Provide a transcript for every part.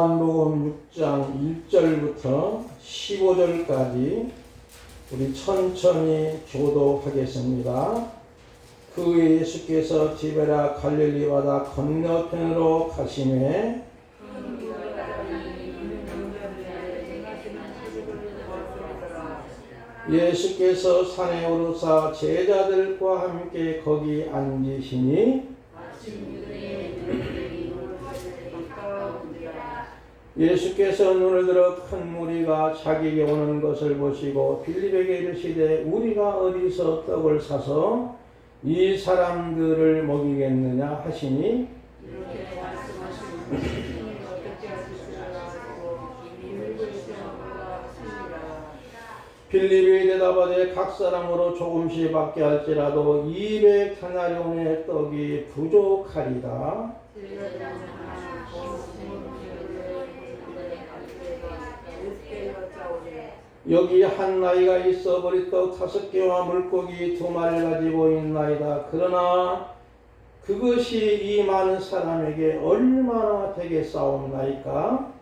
요한복음 6장 1절부터 15절까지 우리 천천히 교도하겠습니다. 그 후에 예수께서 디베라 갈릴리 바다 건너편으로 가시매 예수께서 산에 오르사 제자들과 함께 거기 앉으시니 예수께서 눈을 들어 큰 무리가 자기에게 오는 것을 보시고 빌립에게 이르시되 우리가 어디서 떡을 사서 이 사람들을 먹이겠느냐 하시니 빌립이 대답하되 각 사람으로 조금씩 받게 할지라도 200데나리온의 떡이 부족하리다. 여기 한 나이가 있어 보리떡 5개와 물고기 2마리를 가지고 있나이다. 그러나 그것이 이 많은 사람에게 얼마나 되겠사옵나이까?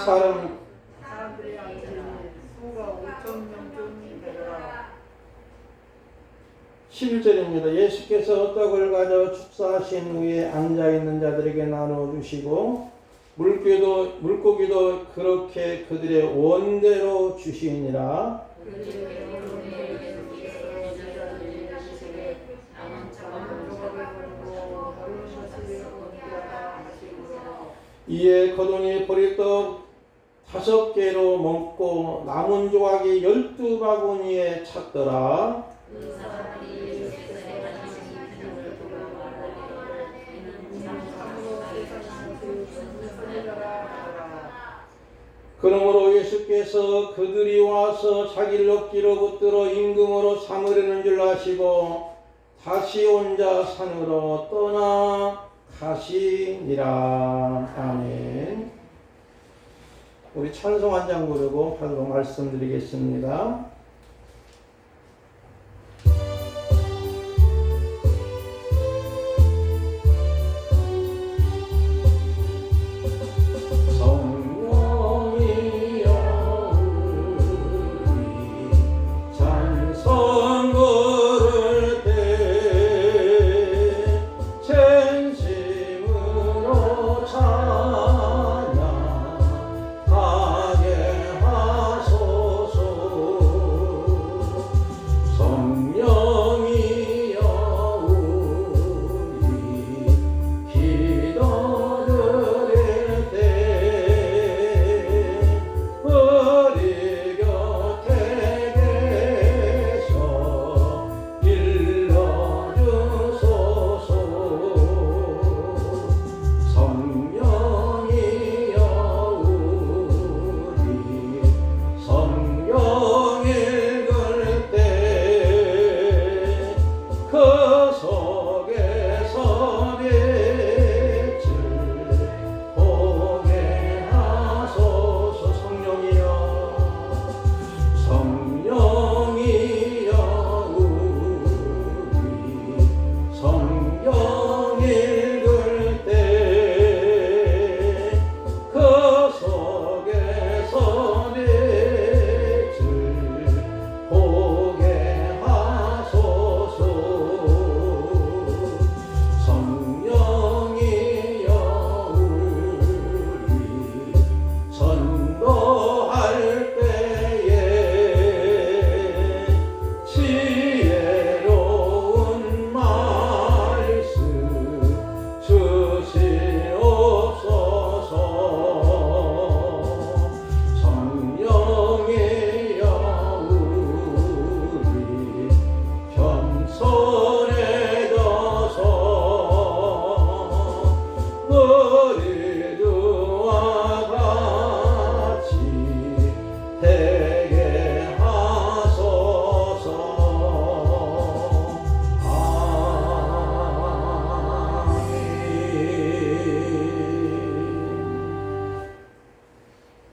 사람들이 앉으니 수가 5,000명쯤 되더라. 11절입니다. 예수께서 떡을 가져 축사하신 후에 앉아있는 자들에게 나눠주시고 물고기도 그렇게 그들의 원대로 주시니라. 이에 거두니 보리떡 5개로 먹고 남은 조각이 12바구니에 찼더라. 그러므로 예수께서 그들이 와서 자기를 억지로 붙들어 임금으로 삼으려는 줄 아시고 다시 혼자 산으로 떠나 가시니라. 아멘. 우리 찬송 한 장 부르고 바로 말씀드리겠습니다.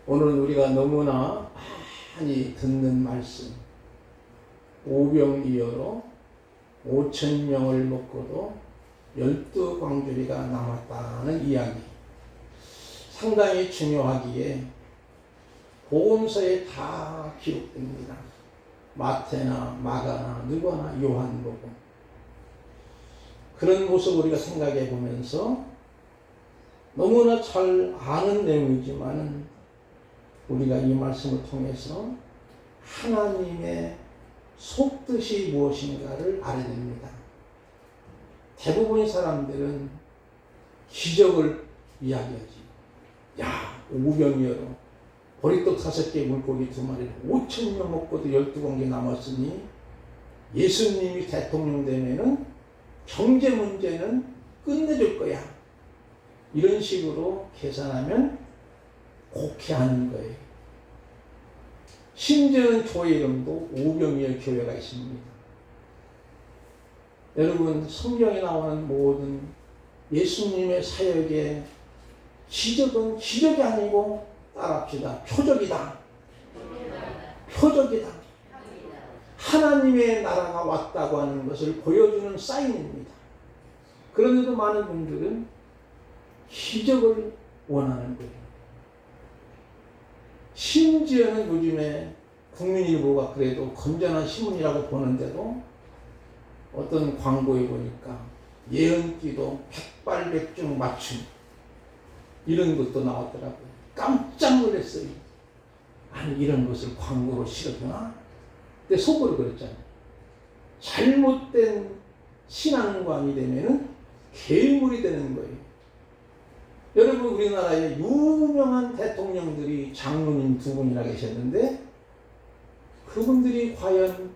오늘 우리가 너무나 많이 듣는 말씀 오병이어로 5천 명을 먹고도 12광주리가 남았다는 이야기. 상당히 중요하기에 복음서에 다 기록됩니다. 마태나 마가나 누가나 요한복음. 그런 모습 우리가 생각해 보면서 너무나 잘 아는 내용이지만 우리가 이 말씀을 통해서 하나님의 속뜻이 무엇인가를 알아야 됩니다. 대부분의 사람들은 기적을 이야기하지. 야, 오병이어로 보리떡 5개 물고기 2마리를 5천 명 먹고도 12공기 남았으니 예수님이 대통령 되면은 경제 문제는 끝내줄 거야. 이런 식으로 계산하면 곡해하는 거예요. 심지어는 교회 이름도 오병이어 교회가 있습니다. 여러분, 성경에 나오는 모든 예수님의 사역의 기적은 기적이 아니고 따라합시다. 표적이다. 표적이다. 하나님의 나라가 왔다고 하는 것을 보여주는 사인입니다. 그런데도 많은 분들은 기적을 원하는 거예요. 심지어는 요즘에 국민일보가 그래도 건전한 신문이라고 보는데도 어떤 광고에 보니까 예언기도 백발백중 맞춤 이런 것도 나왔더라고요. 깜짝 놀랐어요. 아니 이런 것을 광고로 실어주나? 근데 속으로 그랬잖아요. 잘못된 신앙관이 되면은 괴물이 되는 거예요. 여러분, 우리나라에 유명한 대통령들이 장로님 2분이나 계셨는데 그분들이 과연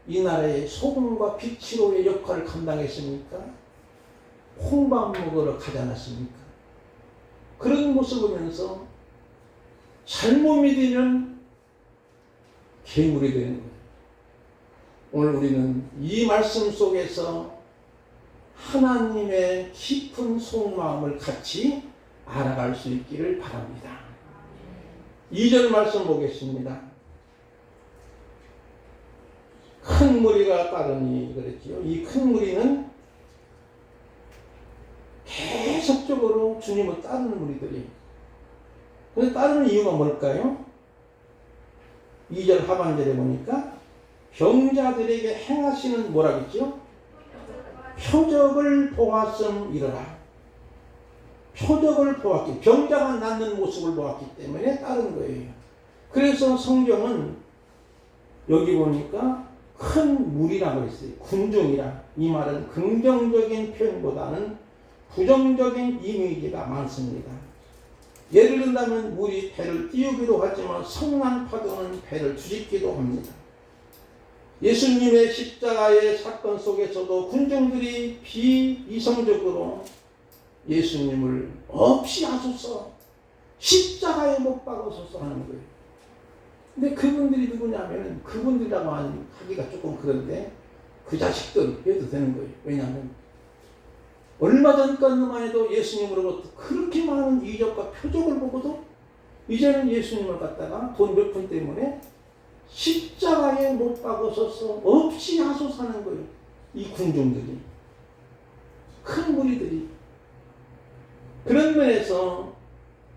이 나라의 소금과 빛으로의 역할을 감당했습니까? 홍밥 먹으러 가지 않았습니까? 그런 모습을 보면서 잘못 믿으면 괴물이 되는 거예요. 오늘 우리는 이 말씀 속에서 하나님의 깊은 속마음을 같이 알아갈 수 있기를 바랍니다. 2절 말씀 보겠습니다. 큰 무리가 따르니 그랬지요. 이 큰 무리는 계속적으로 주님을 따르는 무리들이. 그런데 따르는 이유가 뭘까요? 2절 하반절에 보니까 병자들에게 행하시는 뭐라 그랬죠? 표적을 보았음이러라. 표적을 보았기, 병자가 낫는 모습을 보았기 때문에 따른 거예요. 그래서 성경은 여기 보니까 큰 무리라고 했어요. 군중이라. 이 말은 긍정적인 표현보다는 부정적인 이미지가 많습니다. 예를 들자면 물이 배를 띄우기도 하지만 성난 파도는 배를 뒤집기도 합니다. 예수님의 십자가의 사건 속에서도 군중들이 비이성적으로 예수님을 없이 하소서, 십자가에 못 박으소서 하는 거예요. 근데 그분들이 누구냐면 그분들이라고 하기가 조금 그런데 그 자식들 해도 되는 거예요. 왜냐하면 얼마 전까지만 해도 예수님으로부터 그렇게 많은 이적과 표적을 보고도 이제는 예수님을 갖다가 돈 몇 푼 때문에 십자가에 못 박으소서 없이 하소서 하는 거예요. 이 군중들이, 큰 무리들이. 그런 면에서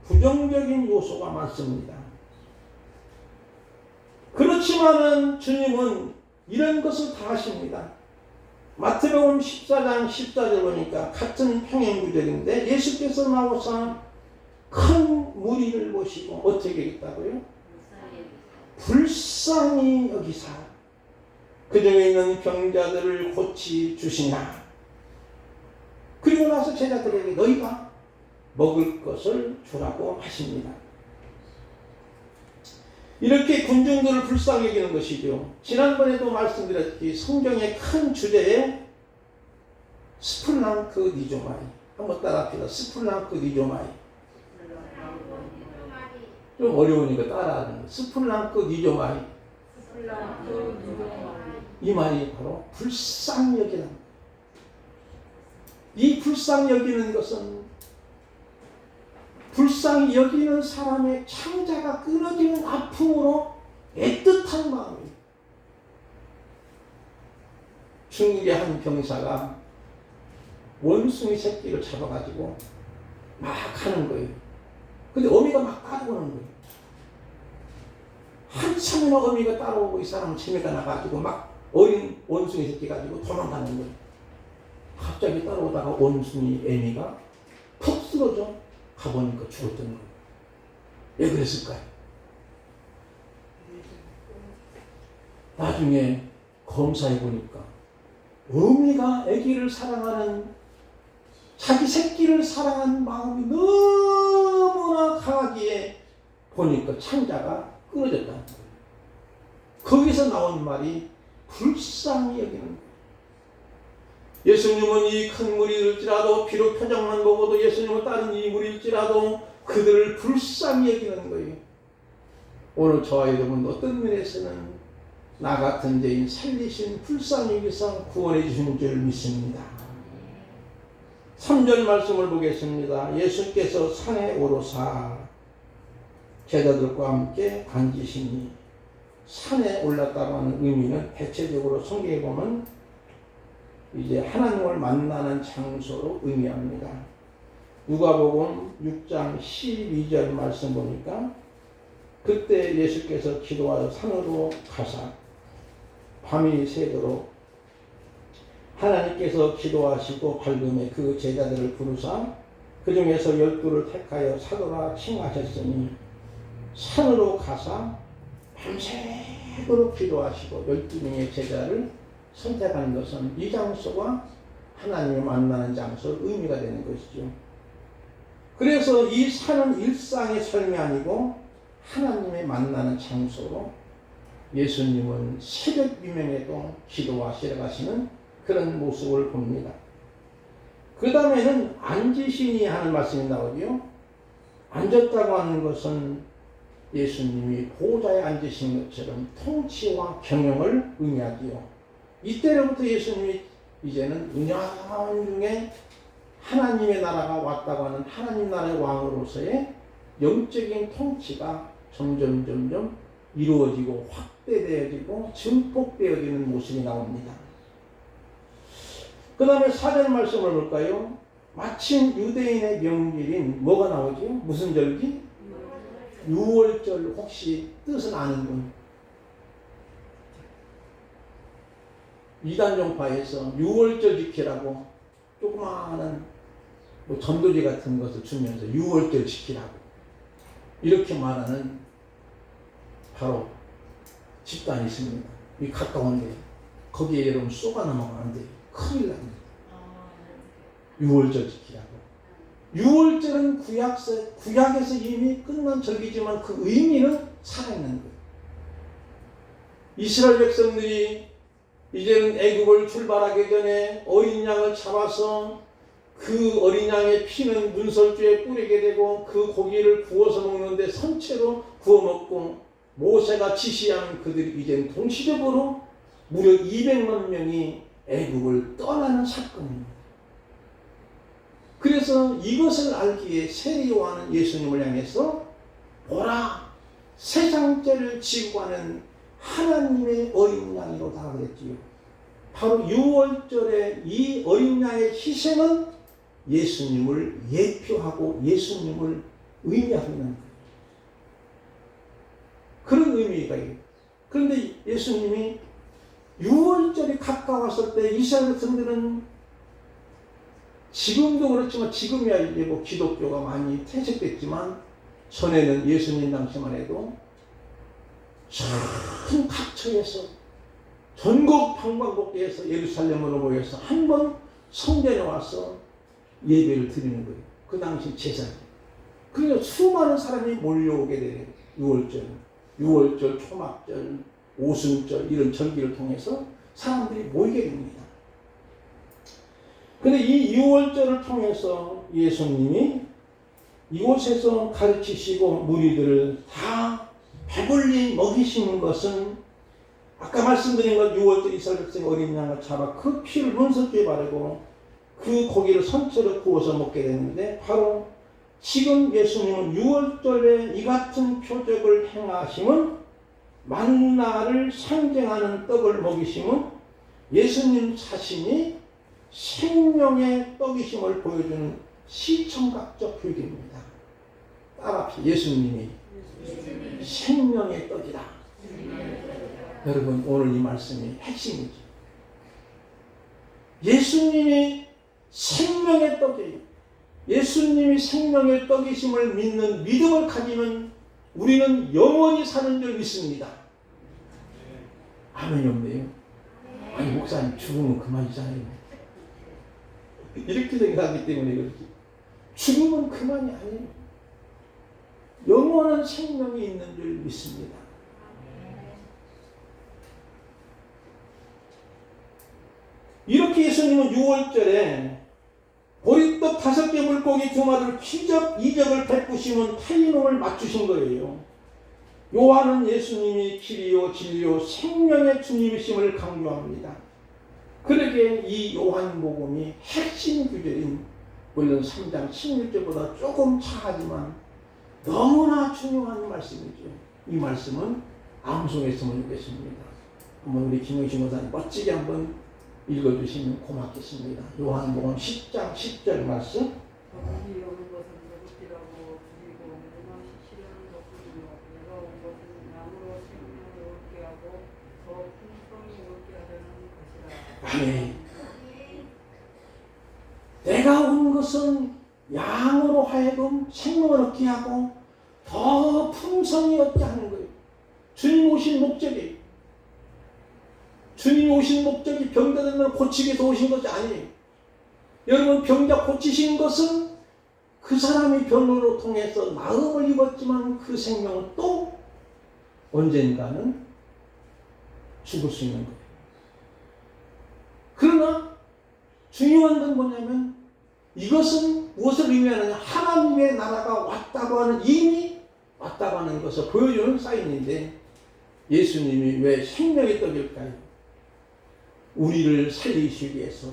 부정적인 요소가 많습니다. 그렇지만은 주님은 이런 것을 다 하십니다. 마태복음 14장 14절 보니까 같은 평행구절인데 예수께서 나와서 큰 무리를 보시고 어떻게 했다고요? 불쌍히 여기사 그 중에 있는 병자들을 고치 주시나. 그리고 나서 제자들에게 너희가 먹을 것을 주라고 하십니다. 이렇게 군중들을 불쌍히 여기는 것이죠. 지난번에도 말씀드렸듯이 성경의 큰 주제에 스플랑크 니조마이. 한번 따라합시다. 스플랑크 니조마이. 좀 어려우니까 따라하는 거예요. 스플랑크 니조마이. 이 말이 바로 불쌍히 여기는 거예요. 이 불쌍히 여기는 것은 불쌍히 여기는 사람의 창자가 끊어지는 아픔으로 애틋한 마음이에요. 중국의 한 병사가 원숭이 새끼를 잡아가지고 막 하는 거예요. 근데 어미가 막 따라오는 거예요. 한참이나 어미가 따라오고 이 사람은 재미가 나가지고 막 어린 원숭이 새끼 가지고 도망가는 거예요. 갑자기 따라오다가 원숭이 애미가 푹 쓰러져 가보니까 죽었던 거예요. 왜 그랬을까요? 나중에 검사해 보니까 어미가 아기를 사랑하는, 자기 새끼를 사랑하는 마음이 너무나 강하기에 보니까 창자가 끊어졌다는 거예요. 거기서 나온 말이 불쌍히 여기는 거예요. 예수님은 이 큰 무리일지라도, 비록 표정만 보고도 예수님은 다른 이 무리일지라도 그들을 불쌍히 여기는 거예요. 오늘 저와 여러분 어떤 면에서는 나 같은 죄인 살리신 불쌍히 여기서 구원해 주신 줄 믿습니다. 3절 말씀을 보겠습니다. 예수께서 산에 오르사 제자들과 함께 앉으시니, 산에 올랐다고 하는 의미는 대체적으로 성경에 보면 이제 하나님을 만나는 장소로 의미합니다. 누가복음 6장 12절 말씀 보니까 그때 예수께서 기도하여 산으로 가사 밤이 새도록 하나님께서 기도하시고 밝음에 그 제자들을 부르사 그 중에서 12를 택하여 사도라 칭하셨으니, 산으로 가사 밤새도록 기도하시고 12명의 제자를 선택하는 것은 이 장소가 하나님을 만나는 장소 의미가 되는 것이죠. 그래서 이 산은 일상의 삶이 아니고 하나님의 만나는 장소로 예수님은 새벽 비명에도 기도하시러 가시는 그런 모습을 봅니다. 그 다음에는 앉으시니 하는 말씀이 나오죠. 앉았다고 하는 것은 예수님이 보좌에 앉으신 것처럼 통치와 경영을 의미하지요. 이때로부터 예수님이 이제는 은연중에 하나님의 나라가 왔다고 하는 하나님 나라의 왕으로서의 영적인 통치가 점점 이루어지고 확대되어지고 증폭되어지는 모습이 나옵니다. 그 다음에 4절 말씀을 볼까요? 마침 유대인의 명절인 뭐가 나오죠? 무슨 절기? 유월절. 혹시 뜻은 아는 분? 이단종파에서 유월절 지키라고 조그마한 전도지 같은 것을 주면서 유월절 지키라고 이렇게 말하는 바로 집단이 있습니다. 이 가까운데 거기에 여러분 쏘가 넘어가면 안 돼요. 큰일 납니다. 유월절 지키라고. 유월절은 구약에서 이미 끝난 절기지만 그 의미는 살아있는 거예요. 이스라엘 백성들이 이제는 애굽을 출발하기 전에 어린 양을 잡아서 그 어린 양의 피는 문설주에 뿌리게 되고 그 고기를 구워서 먹는데 선체로 구워 먹고, 모세가 지시하는 그들이 이제는 동시적으로 무려 200만 명이 애굽을 떠나는 사건입니다. 그래서 이것을 알기에 세례 요한은 예수님을 향해서 보라, 세상죄를 지고 가는 하나님의 어린 양이로다 그랬지요. 바로 6월절에 이 어린 양의 희생은 예수님을 예표하고 예수님을 의미하고 있는 거예요. 그런 의미가 있어요. 그런데 예수님이 6월절이 가까웠을 때 이스라엘 백성들은 지금도 그렇지만 지금이야 이제 기독교가 많이 퇴색됐지만 전에는 예수님 당시만 해도 큰 각처에서 전국 방방곡곡에서 예루살렘으로 모여서 한 번 성전에 와서 예배를 드리는 거예요. 그 당시 제사죠. 그래서 수많은 사람이 몰려오게 돼요. 6월절, 초막절, 오순절 이런 절기를 통해서 사람들이 모이게 됩니다. 그런데 이 6월절을 통해서 예수님이 이곳에서 가르치시고 무리들을 다 배불리 먹이시는 것은 아까 말씀드린 것 6월절 이스라엘 백성의 어린 양을 잡아 그 피를 문설주에 바르고 그 고기를 선체로 구워서 먹게 되는데, 바로 지금 예수님은 6월절에 이 같은 표적을 행하심은 만나를 상징하는 떡을 먹이심은 예수님 자신이 생명의 떡이심을 보여주는 시청각적 표現입니다. 따라합시다. 예수님이 생명의 떡이다. 여러분, 오늘 이 말씀이 핵심이죠. 예수님이 생명의 떡이에요. 예수님이 생명의 떡이심을 믿는 믿음을 가지면 우리는 영원히 사는 줄 믿습니다. 아멘이 없네요. 아니, 목사님, 죽으면 그만이잖아요. 이렇게 생각하기 때문에 그렇지. 죽으면 그만이 아니에요. 영원한 생명이 있는 줄 믿습니다. 이렇게 예수님은 6월절에 보리떡 5개 물고기 2마리를 이적을 베푸시면 타인놈을 맞추신 거예요. 요한은 예수님이 길이요 진리요 생명의 주님이심을 강조합니다. 그러기에 이 요한복음이 핵심 구절인 물론 3장 16절보다 조금 차하지만 너무나 중요한 말씀이죠. 이 말씀은 암송했으면 좋겠습니다. 한번 우리 김영신 목사님 멋지게 한번 읽어주시면 고맙겠습니다. 요한복음 10장 10절 말씀. 아멘. 내가 온 것은 양으로 하여금 생명을 얻게 하고 더 풍성히 얻게 하는 거예요. 주님 오신 목적이, 주님이 오신 목적이 병자들만 고치기 위해서 오신 것이 아니에요. 여러분, 병자 고치신 것은 그 사람이 병으로 통해서 나음을 입었지만 그 생명은 또 언젠가는 죽을 수 있는 거예요. 그러나 중요한 건 뭐냐면 이것은 무엇을 의미하느냐, 하나님의 나라가 왔다고 하는, 이미 왔다고 하는 것을 보여주는 사인인데, 예수님이 왜 생명의 떡일까요? 우리를 살리시기 위해서.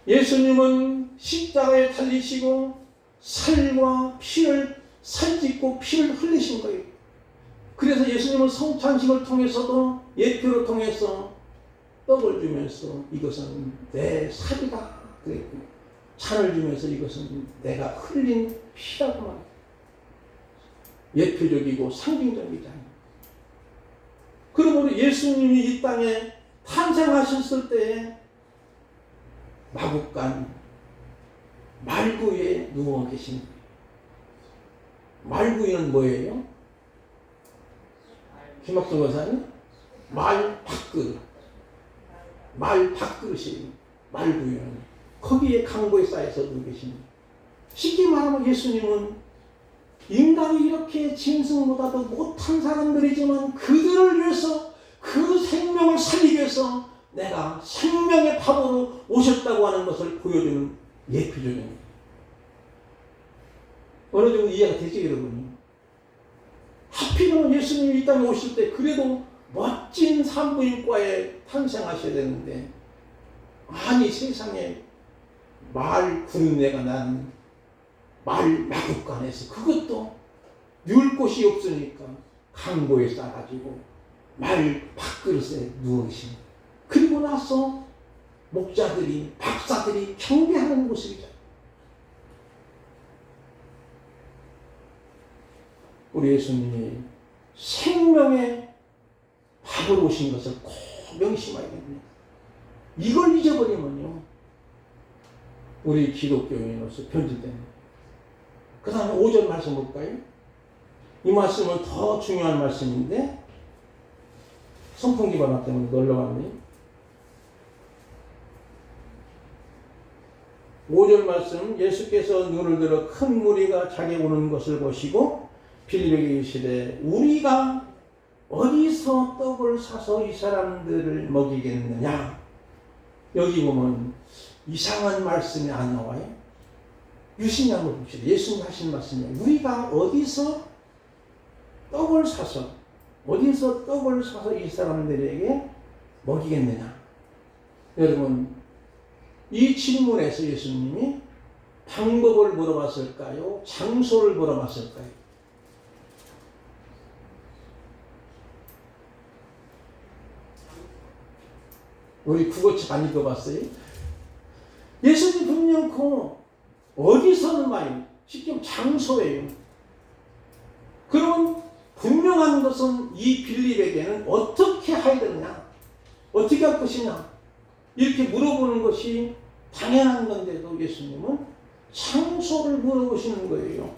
예수님은 십자가에 달리시고 살과 피를 살짓고 피를 흘리신 거예요. 그래서 예수님은 성찬식을 통해서도 예표를 통해서 떡을 주면서 이것은 내 살이다 그랬고, 잔을 주면서 이것은 내가 흘린 피라고 말해요. 예표적이고 상징적이잖아요. 그러므로 예수님이 이 땅에 탄생하셨을 때에 마국간 말구에 누워 계신 거예요. 말구에는 뭐예요? 김학성 권사님? 말 밥그릇. 말 밥그릇이에요. 말구에는. 거기에 강보에 쌓여서 누워 계십니다. 쉽게 말하면 예수님은 인간이 이렇게 짐승보다도 못한 사람들이지만 그들을 위해서, 그 생명을 살리기 위해서 내가 생명의 밥으로 오셨다고 하는 것을 보여주는 예표적입니다. 어느 정도 이해가 되죠, 여러분이? 하필이면 예수님이 이 땅에 오실 때 그래도 멋진 산부인과에 탄생하셔야 되는데, 아니 세상에 말 구른내가 나는 말 마국간에서, 그것도 누울 곳이 없으니까 강보에 싸가지고 말 밥그릇에 누우신, 그리고 나서 목자들이, 박사들이 경배하는 모습이죠. 우리 예수님이 생명의 밥을 오신 것을 꼭 명심해야 됩니다. 이걸 잊어버리면요, 우리 기독교인으로서 변질됩니다. 그 다음에 5절 말씀 볼까요? 이 말씀은 더 중요한 말씀인데 선풍기 바람 때문에 놀러왔네요. 5절 말씀, 예수께서 눈을 들어 큰 무리가 자기 오는 것을 보시고 빌립에게 이르시되 우리가 어디서 떡을 사서 이 사람들을 먹이겠느냐. 여기 보면 이상한 말씀이 안 나와요. 유심히 한번 봅시다. 예수님 하신 말씀이에요. 우리가 어디서 떡을 사서 이 사람들에게 먹이겠느냐. 여러분, 이 질문에서 예수님이 방법을 물어봤을까요? 장소를 물어봤을까요? 우리 국어책 안 읽어봤어요? 예수님 분명코 어디서는 말이에요. 실제 장소예요. 그러면 분명한 것은 이 빌립에게는 어떻게 해야 되느냐? 어떻게 할 것이냐? 이렇게 물어보는 것이 당연한 건데도 예수님은 장소를 물어보시는 거예요.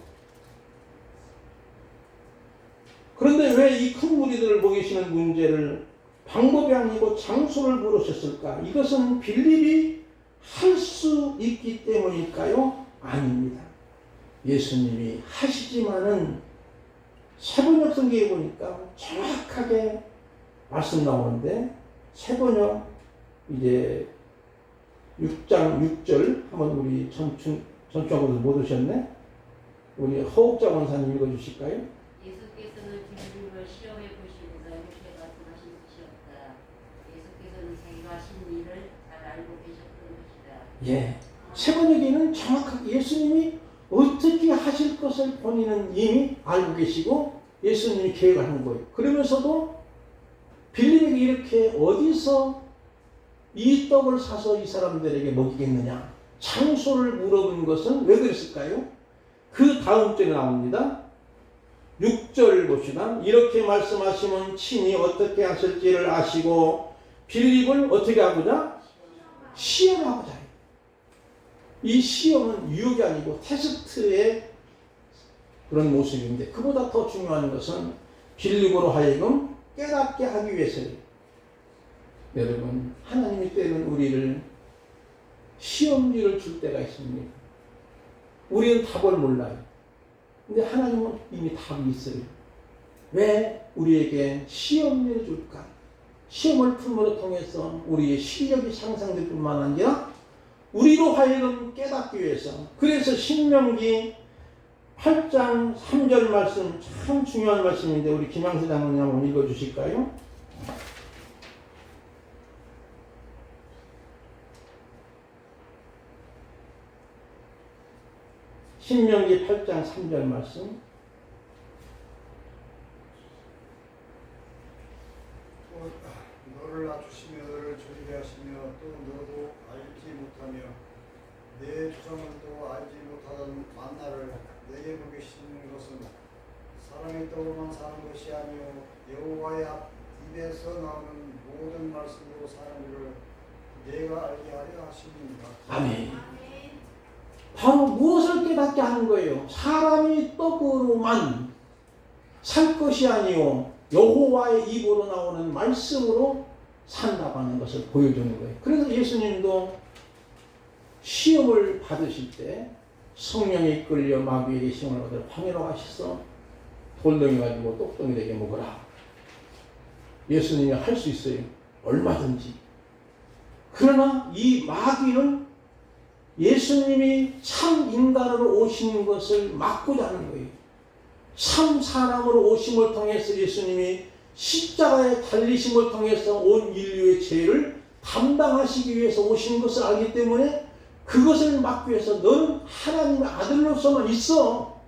그런데 왜 이 큰 무리들을 먹이시는 문제를 방법이 아니고 장소를 물으셨을까? 이것은 빌립이 할 수 있기 때문일까요? 아닙니다. 예수님이 하시지만은 세번역 성경에 보니까 정확하게 말씀 나오는데 세번역 이제 6장 6절 한번 우리 전주하고도 못 오셨네? 우리 허욱자 원사님 읽어주실까요? 예수께서는 빌립을 시험해 보시고자 이렇게 말씀하시었다. 예수께서는 자기가 하신 일을 잘 알고 계셨던 것이다. 예. 세번역에는 정확하게 예수님이 어떻게 하실 것을 본인은 이미 알고 계시고 예수님이 계획을 하는 거예요. 그러면서도 빌립에게 이렇게 어디서 이 떡을 사서 이 사람들에게 먹이겠느냐? 장소를 물어본 것은 왜 그랬을까요? 그 다음 절에 나옵니다. 6절 봅시다. 이렇게 말씀하시면 친히 어떻게 하실지를 아시고 빌립을 어떻게 하고자? 시험하고자 해요. 이 시험은 유혹이 아니고 테스트의 그런 모습인데 그보다 더 중요한 것은 빌립으로 하여금 깨닫게 하기 위해서예요. 여러분, 하나님이 때는 우리를 시험지를 줄 때가 있습니다. 우리는 답을 몰라요. 근데 하나님은 이미 답이 있어요. 왜 우리에게 시험지를 줄까? 시험을 품으로 통해서 우리의 실력이 상승될 뿐만 아니라 우리로 하여금 깨닫기 위해서. 그래서 신명기 8장 3절 말씀 참 중요한 말씀인데 우리 김양수 장로님 한번 읽어주실까요? 신명기 8장 3절 말씀. 너를 낮추시며 너를 졸리게 하시며 또 너도 알지 못하며 내 조상은 또 알지 못하던 만나를 내게 먹이시는 것은 사람의 떡으로만 사는 것이 아니요 여호와의 입에서 나오는 모든 말씀으로 사는 일을 내가 알게 하려 하심이니라. 아멘. 바로 무엇을 깨닫게 하는 거예요? 사람이 떡으로만 살 것이 아니요 여호와의 입으로 나오는 말씀으로 산다고 하는 것을 보여주는 거예요. 그래서 예수님도 시험을 받으실 때 성령에 이끌려 마귀에게 시험을 받으러 광야로 가셔서 돌덩이 가지고 똑덩이 되게 먹으라. 예수님이 할 수 있어요. 얼마든지. 그러나 이 마귀는 예수님이 참 인간으로 오신 것을 막고자 하는 거예요. 참 사람으로 오심을 통해서 예수님이 십자가에 달리심을 통해서 온 인류의 죄를 담당하시기 위해서 오신 것을 알기 때문에 그것을 막기 위해서 너는 하나님의 아들로서만 있어.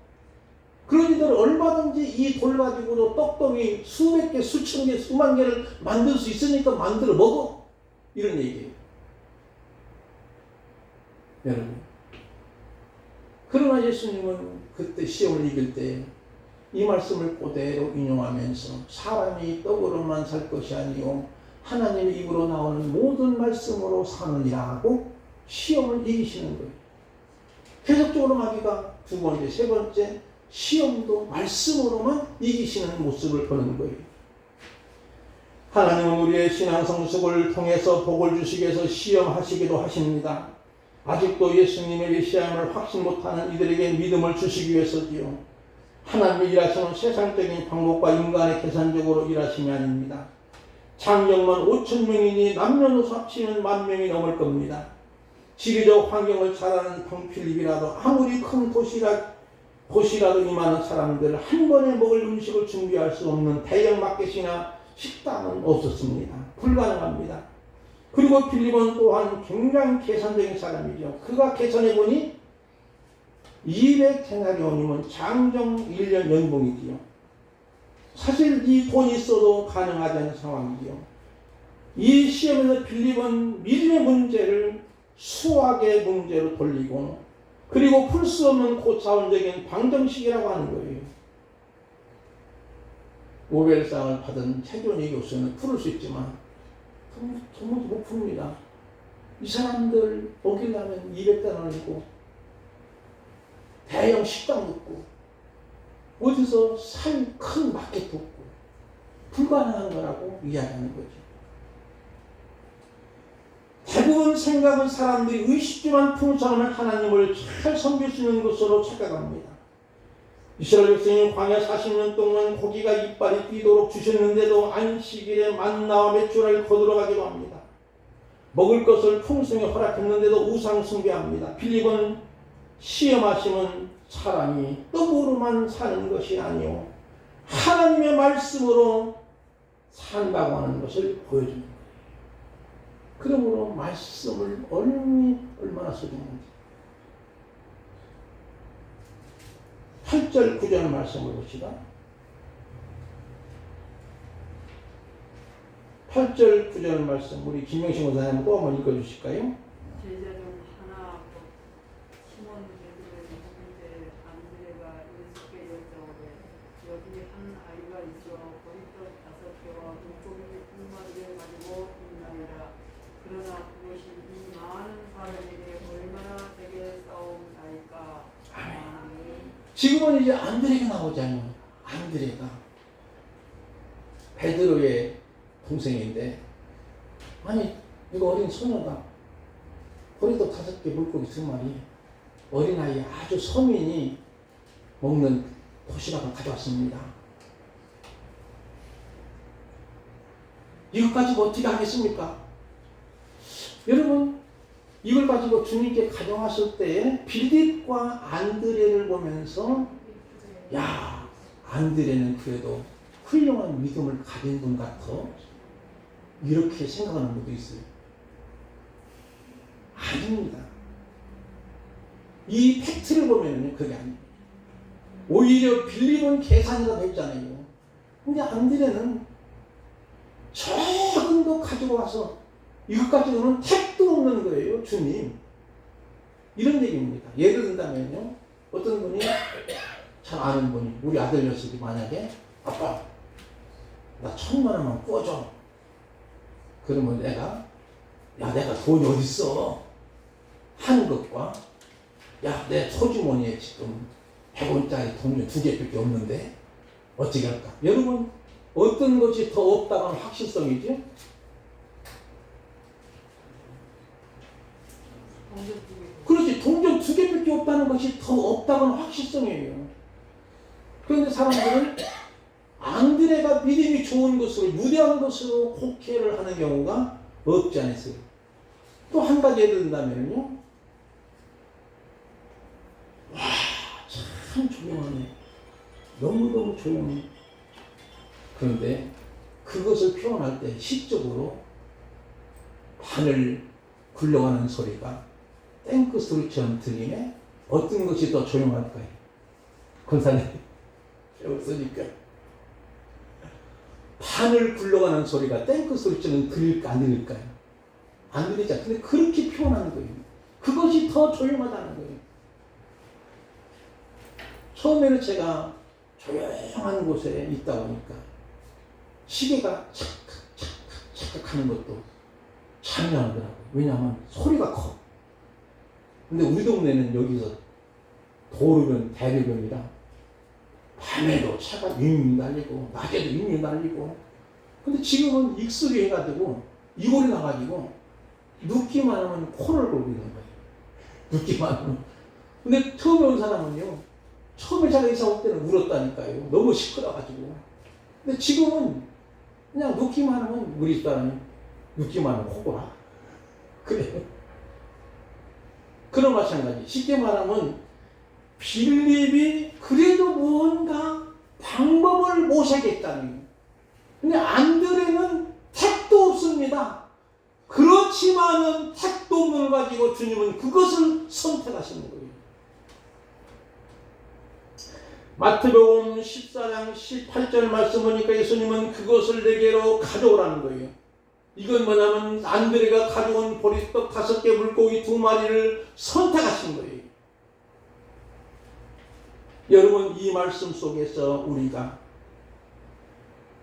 그러니 너는 얼마든지 이 돌 가지고도 떡덩이 수백 개, 수천 개, 수만 개를 만들 수 있으니까 만들어 먹어. 이런 얘기예요. 여러분. 그러나 예수님은 그때 시험을 이길 때 이 말씀을 그대로 인용하면서 사람이 떡으로만 살 것이 아니요 하나님의 입으로 나오는 모든 말씀으로 사느니라 하고 시험을 이기시는 거예요. 계속적으로 마귀가 두 번째, 세 번째 시험도 말씀으로만 이기시는 모습을 보는 거예요. 하나님은 우리의 신앙 성숙을 통해서 복을 주시기 위해서 시험하시기도 하십니다. 아직도 예수님의 메시아임을 확신 못하는 이들에게 믿음을 주시기 위해서지요. 하나님의 일하시는 세상적인 방법과 인간의 계산적으로 일하심이 아닙니다. 장정만 5,000명이니 남녀노소 합치면 10,000명이 넘을 겁니다. 지리적 환경을 잘 아는 필립이라도 아무리 큰 도시라도 임하는 사람들 한 번에 먹을 음식을 준비할 수 없는 대형 마켓이나 식당은 없었습니다. 불가능합니다. 그리고 필립은 또한 굉장히 계산적인 사람이죠. 그가 계산해보니 200데나리온이면 장정 1년 연봉이지요. 사실 이 돈이 있어도 가능하지 않은 상황이지요. 이 시험에서 빌립은 믿음의 문제를 수학의 문제로 돌리고 그리고 풀 수 없는 고차원적인 방정식이라고 하는 거예요. 노벨상을 받은 최준희 교수는 풀을 수 있지만 도무지 못 풉니다. 이 사람들 먹이려면 200달러이고 대형 식당 먹고 어디서 살 큰 마켓 없고 불가능한 거라고 이야기하는 거죠. 대부분 생각은 사람들이 의식주만 풍성하면 하나님을 잘 섬길 수 있는 것으로 착각합니다. 이스라엘 백성이 광야 40년 동안 고기가 이빨이 뛰도록 주셨는데도 안식일에 만나와 메추라를 거두러 가기도 합니다. 먹을 것을 풍성히 허락했는데도 우상 숭배합니다. 빌립은 시험하시면 사람이 떡으로만 사는 것이 아니요 하나님의 말씀으로 산다고 하는 것을 보여줍니다. 그러므로 말씀을 얼마나 소중한지. 8절 9절 말씀을 봅시다. 8절 9절 말씀 우리 김명식 원사님 또 한번 읽어주실까요? 제자 중 하나 시몬 베드로의 형제 안드레가 예수께 여짜오되 여기 한 아이가 있어 보리떡 5개와 물고기 2마리를 가지고 있나이다. 그러나 그것이 이 많은 사람에게 얼마나 되게 싸움나이까. 아멘. 지금은 이제 안드레가 나오잖아요. 안드레가 베드로의 동생인데 아니 이거 어린 소녀가 보리떡 5개 물고기 2마리 어린아이 아주 서민이 먹는 도시락을 가져왔습니다. 이것 가지고 어떻게 하겠습니까? 여러분 이걸 가지고 주님께 가져왔을 때 빌립과 안드레를 보면서 야 안드레는 그래도 훌륭한 믿음을 가진 분 같아 이렇게 생각하는 분도 있어요. 아닙니다. 이 팩트를 보면 그게 아닙니다. 오히려 빌립은 계산이라도 했잖아요. 근데 안드레는 적은 거 가지고 와서 이것 가지고는 택도 없는 거예요. 주님. 이런 얘기입니다. 예를 든다면요. 어떤 분이 잘 아는 분이 우리 아들 녀석이 만약에 아빠 나 1,000만 원만 구워줘. 그러면 내가 돈이 어딨어 하는 것과 야 내 소주머니에 지금 100원짜리 돈이 2개밖에 없는데 어떻게 할까? 여러분 어떤 것이 더 없다는 확실성이죠? 그렇지. 동전 2개밖에 없다는 것이 더 없다는 확실성이에요. 그런데 사람들은 안드레가 믿음이 좋은 것으로 유대한 것으로 곡해를 하는 경우가 없지 않았어요. 또 한 가지 예를 든다면요. 와, 참 조용하네. 너무너무 조용해. 그런데 그것을 표현할 때 시적으로 하늘 굴러가는 소리가 탱크 소리처럼 들리네. 어떤 것이 더 조용할까요? 권사님 배웠으니까 하늘 굴러가는 소리가 탱크 소리처럼 들릴까 안 들릴까요? 안 들리잖아요. 근데 그렇게 표현하는 거예요. 그것이 더 조용하다는 거예요. 처음에는 제가 조용한 곳에 있다 보니까 시계가 착착착착 하는 것도 참여하더라고요. 왜냐하면 소리가 커. 근데 우리 동네는 여기서 도로변, 대로변이라 밤에도 차가 윙윙 날리고 낮에도 윙윙 날리고 근데 지금은 익숙해 해가지고 이골이 나가지고 눕기만 하면 코를 골고 있는 거예요. 눕기만 하면. 근데 처음에 온 사람은요. 처음에 제가 이사 올 때는 울었다니까요. 너무 시끄러워가지고. 근데 지금은 그냥 눕기만 하면 우리 집사람이 눕기만 하면 코골아. 그래요. 그런 마찬가지. 쉽게 말하면 빌립이 그래도 뭔가 방법을 모색했다는 거예요. 근데 안드레는 택도 없습니다. 그렇지만은 택도 없는 걸 가지고 주님은 그것을 선택하시는 거예요. 마태복음 14장 18절 말씀 보니까 예수님은 그것을 내게로 가져오라는 거예요. 이건 뭐냐면 안드레가 가져온 보리떡 5개 물고기 2마리를 선택하신 거예요. 여러분, 이 말씀 속에서 우리가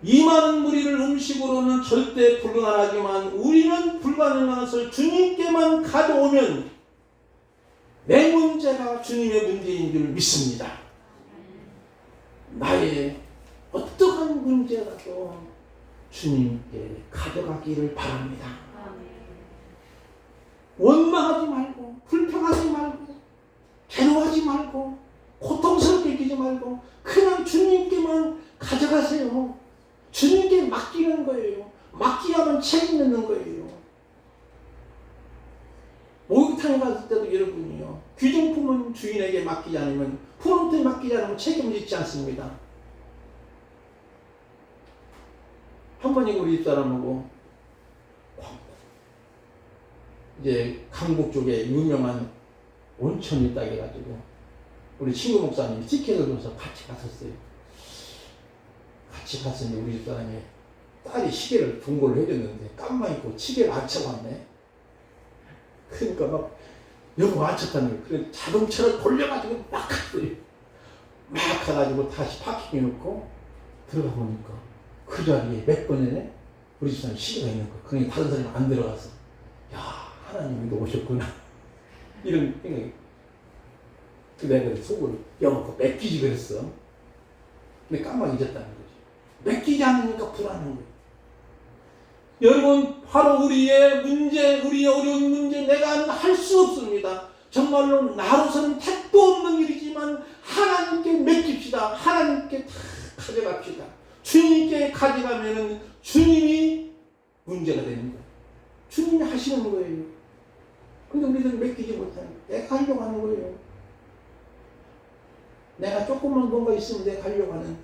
이 많은 무리를 음식으로는 절대 불가능하지만 우리는 불가능한 것을 주님께만 가져오면 내 문제가 주님의 문제인 줄 믿습니다. 나의 어떠한 문제라도 주님께 가져가기를 바랍니다. 원망하지 말고, 불평하지 말고, 괴로워하지 말고, 고통스럽게 여기지 말고 그냥 주님께만 가져가세요. 주님께 맡기는 거예요. 맡기야만 책임지는 거예요. 목욕탕에 갔을 때도 여러분이요, 귀중품은 주인에게 맡기지 않으면, 프론트에 맡기지 않으면 책임지지 않습니다. 한 번이 우리 집사람하고 이제 강북 쪽에 유명한 온천이 있다 해가지고 우리 친구 목사님이 티켓을 줘서 같이 갔었어요. 같이 갔으니 우리 집사람이 딸이 시계를 동거를 해줬는데 깜만 있고 시계를 안 쳐봤네. 그러니까 막 여보 안 쳤다는 거예요. 그래서 자동차를 돌려가지고 막 갔어요. 막 가가지고 다시 파킹해 놓고 들어가 보니까 그 자리에 몇 번에 우리 집사람 시계가 있는 거예요. 그러니 다른 사람이 안 들어갔어. 야, 하나님이 오셨구나. 이런 생각이. 내가 속을 여먹고 맡기지 그랬어. 근데 깜빡 잊었다는 거지. 맡기지 않으니까 불안한 거예요. 여러분, 바로 우리의 문제, 우리의 어려운 문제, 내가 할 수 없습니다. 정말로 나로서는 택도 없는 일이지만 하나님께 맡깁시다. 하나님께 다 가져갑시다. 주님께 가져가면은 주님이 문제가 되는 거예요. 주님이 하시는 거예요. 근데 우리들은 맡기지 못하는 거예요. 내가 하려고 하는 거예요. 내가 조금만 뭔가 있으면 내가 하려고 하는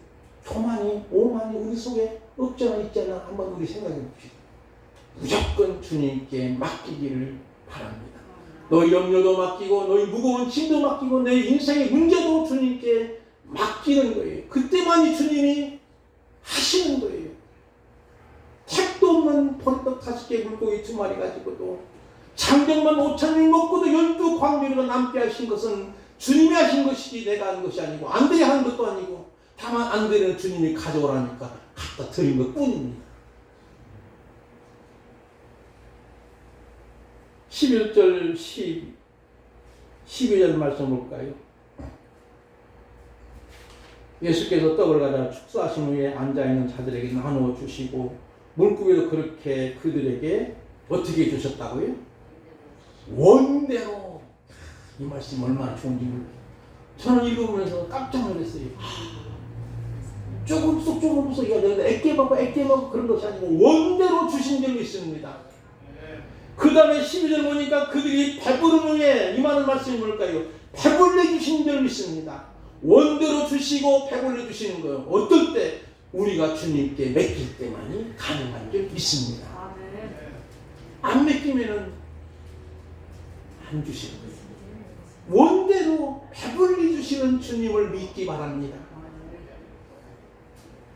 교만이, 오만이 우리 속에 없잖아 있잖아. 한번 우리 생각해 봅시다. 무조건 주님께 맡기기를 바랍니다. 너희 염려도 맡기고 너희 무거운 짐도 맡기고 내 인생의 문제도 주님께 맡기는 거예요. 그때만이 주님이 하시는 거예요. 택도 없는 보리떡 5개 물고기 2마리 가지고도 장정만 5,000명 먹고도 12광주리가 남게 하신 것은 주님이 하신 것이지 내가 한 것이 아니고 안드레 한 것도 아니고 다만 안드레는 주님이 가져오라니까 갖다 드린 것 뿐입니다. 11절 12절 말씀 볼까요? 예수께서 떡을 가져 축사하신 후에 앉아있는 자들에게 나누어 주시고 물고기도 그렇게 그들에게 어떻게 주셨다고요? 원대로. 이 말씀 얼마나 좋은지 몰라요. 저는 읽으면서 깜짝 놀랐어요. 조금씩 이거 내가 애깨 먹고 그런 것이 아니고 원대로 주신 줄 믿습니다. 그 다음에 12절 보니까 그들이 배부른 후에 임하는 말씀이 뭘까요? 배불러 주신 줄 믿습니다. 원대로 주시고 배불러 주시는 거예요. 어떨 때? 우리가 주님께 맡길 때만이 가능한 줄 믿습니다. 안 맡기면은 안 주시는 거예요. 원대로 배불리 주시는 주님을 믿기 바랍니다.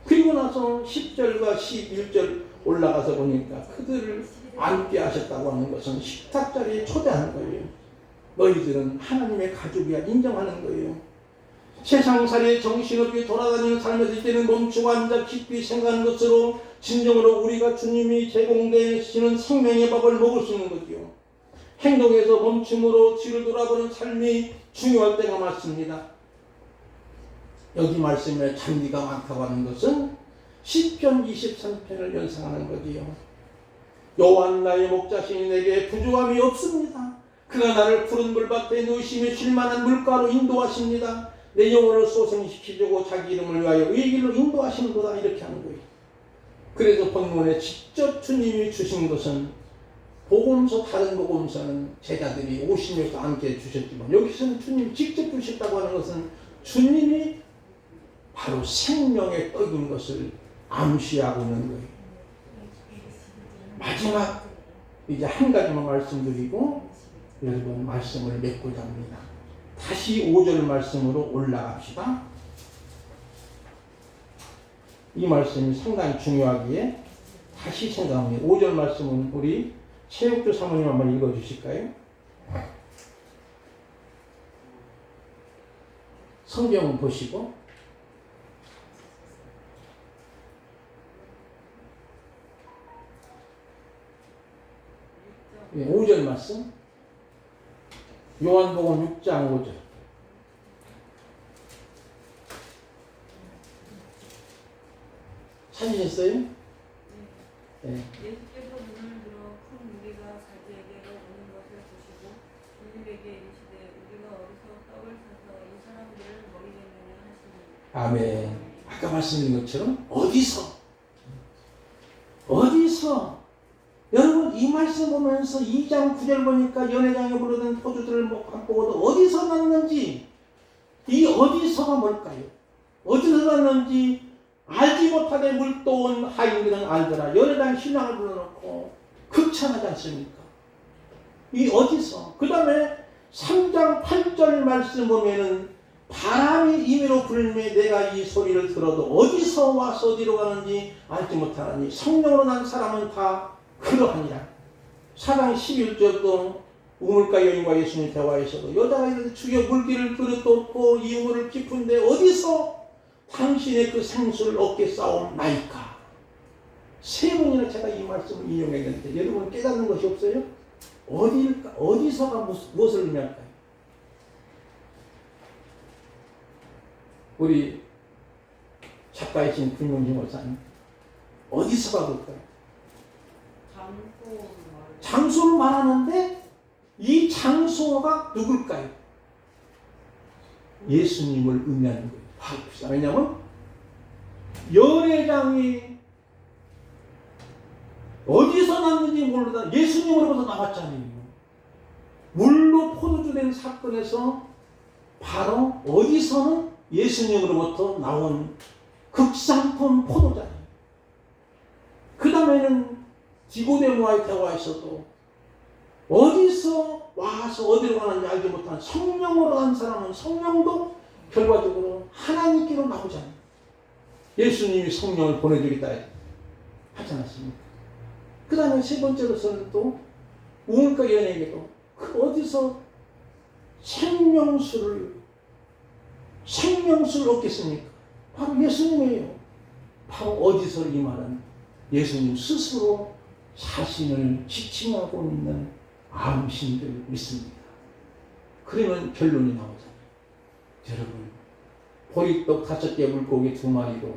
그리고 나서 10절과 11절 올라가서 보니까 그들을 앉게 하셨다고 하는 것은 식탁 자리에 초대하는 거예요. 너희들은 하나님의 가족이야 인정하는 거예요. 세상살이에 정신없게 돌아다니는 삶에서 이때는 멈추고 앉아 깊이 생각하는 것으로 진정으로 우리가 주님이 제공되시는 생명의 밥을 먹을 수 있는 거지요. 행동에서 멈춤으로 뒤를 돌아보는 삶이 중요할 때가 많습니다. 여기 말씀에 잔디가 많다고 하는 것은 시편 23편을 연상하는 거지요. 여호와는 나의 목자시니 내게 부족함이 없습니다. 그가 나를 푸른 물밭에 누이시며 쉴만한 물가로 인도하십니다. 내 영혼을 소생시키려고 자기 이름을 위하여 의의 길로 인도하시는도다. 이렇게 하는 거예요. 그래서 본문에 직접 주님이 주신 것은 복음서, 다른 복음서는 제자들이 오시면서 함께 주셨지만 여기서는 주님이 직접 주셨다고 하는 것은 주님이 바로 생명의 떡인 것을 암시하고 있는 거예요. 마지막 이제 한 가지만 말씀드리고 여러분 말씀을 맺고자 합니다. 다시 5절 말씀으로 올라갑시다. 이 말씀이 상당히 중요하기에 다시 생각합니다. 5절 말씀은 우리 체육조 사모님 한번 읽어주실까요? 성경 보시고 예, 5절 말씀 요한복음 6장 5절 찾으셨어요? 네. 예수께서 눈을 들어 큰 무리가 자기에게로 오는 것을 보시고 빌립에게 이르시되 우리가 어디서 떡을 사서 이 사람들을 먹이겠느냐 하시니 아멘. 아까 말씀드린 것처럼 어디서 여러분 이 말씀 보면서 2장 9절 보니까 연회장에 부르던 포도주를 맛보고도 어디서 났는지 이 어디서가 뭘까요? 어디서 났는지 알지 못하게 물도온 하인들은 알더라. 연회장 신앙을 불러놓고 극찬하지 않습니까? 이 어디서? 그 다음에 3장 8절 말씀 보면은 바람이 임의로 불매 내가 이 소리를 들어도 어디서 와서 어디로 가는지 알지 못하나니 성령으로 난 사람은 다 그러하니라. 4장 11절도 우물가 여인과 예수님 대화에서도 여자가 이르되 주여 물기를 그릇도 없고 이 우물을 깊은데 어디서 당신의 그 생수를 얻게 싸움나이까. 3번이나 제가 이 말씀을 인용했는데 여러분 깨닫는 것이 없어요? 어디일까? 어디서가 무엇을 의미할까요? 우리 작가이신 김용진 목사님 어디서가 볼까요? 장소를 말하는데 이 장소가 누굴까요? 예수님을 의미하는 거예요. 왜냐하면 연회장이 어디서 났는지 모르다 예수님으로부터 나왔잖아요. 물로 포도주 된 사건에서 바로 어디서는 예수님으로부터 나온 극상품 포도잖아요. 그 다음에는 디고데모와의 대화에서도 어디서 와서 어디로 가는지 알지 못한 성령으로 한 사람은 성령도 결과적으로 하나님께로 나오잖아요. 예수님이 성령을 보내주겠다 하지 않았습니까? 그 다음에 3번째로서는 또 우물가 여인에게도 그 어디서 생명수를 얻겠습니까? 바로 예수님이에요. 바로 어디서 이 말은 예수님 스스로 자신을 지칭하고 있는 암신들 믿습니다. 그러면 결론이 나오잖아요. 여러분 보리떡 5개 물고기 2마리로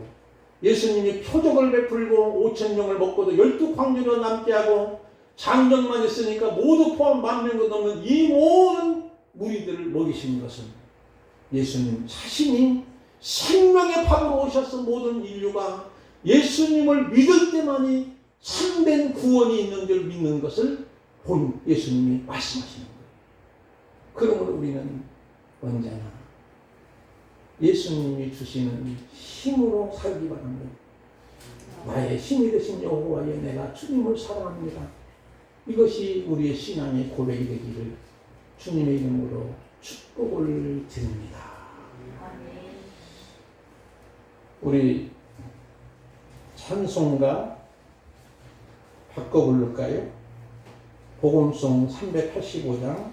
예수님이 표적을 베풀고 5,000명을 먹고도 12광주로 남게 하고 장정만 있으니까 모두 포함 10,000명 넘는 이 모든 무리들을 먹이신 것은 예수님 자신이 생명의 밥으로 오셔서 모든 인류가 예수님을 믿을 때만이 참된 구원이 있는 줄 믿는 것을 본 예수님이 말씀하시는 거예요. 그러므로 우리는 언제나 예수님이 주시는 힘으로 살기 바랍니다. 나의 힘이 되신 여호와여 내가 주님을 사랑합니다. 이것이 우리의 신앙의 고백이 되기를 주님의 이름으로 축복을 드립니다. 우리 찬송가 바꿔 부를까요? 복음송 385장